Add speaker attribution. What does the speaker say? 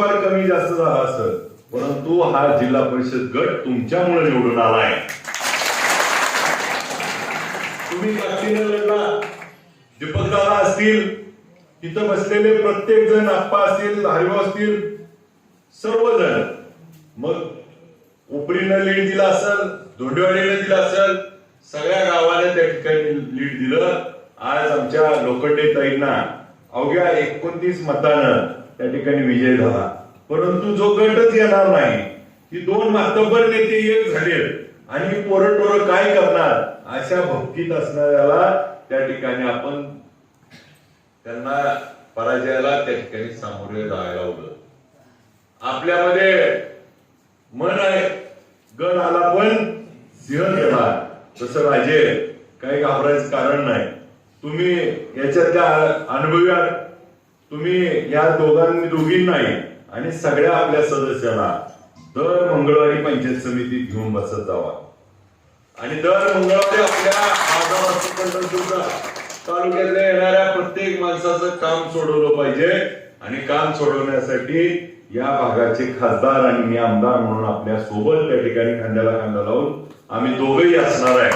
Speaker 1: थोडंफार कमी जास्त झाला असेल, परंतु हा जिल्हा परिषद गट तुमच्यामुळे निवडून आलाय. तुम्ही ताकदीने लढला. दीपकदादा असतील, इथं बसलेले प्रत्येक जण, आप्पा असतील, हरिभाऊ असतील, सर्वजण, मग उपरीनं लीड दिला असेल, धोंडेवाडीनं दिला असेल, सगळ्या गावाने त्या ठिकाणी लीड दिलं. आज आमच्या लोखंडे ताईंना अवघ्या 29 मतानं त्या ठिकाणी विजय झाला. परंतु जो गटच येणार नाही, ही 2 मातब्बर नेते एक झाले आणि पोरं टोरं काय करणार, अशा भक्तीत असणाऱ्याला त्या ठिकाणी आपण त्यांना पराजयाला त्या ठिकाणी सामोरे जायला होतं. आपल्यामध्ये मन आहे, गण आला पण सिंह गेला. तसं राजे, काही घाबरायचं कारण नाही. तुम्ही याच्यातल्या अनुभवी आहात. तुम्ही या दोघीं नाही आणि सगळ्या आपल्या सदस्यांना दर मंगळवारी पंचायत समितीत घेऊन बसत जावा आणि दर मंगळवारी आपल्या तालुक्यातल्या येणाऱ्या प्रत्येक माणसाचं काम सोडवलं पाहिजे. आणि काम सोडवण्यासाठी या भागाचे खासदार आणि मी आमदार म्हणून आपल्या सोबत त्या ठिकाणी खांद्याला खांदा लावून आम्ही दोघेही असणार आहे.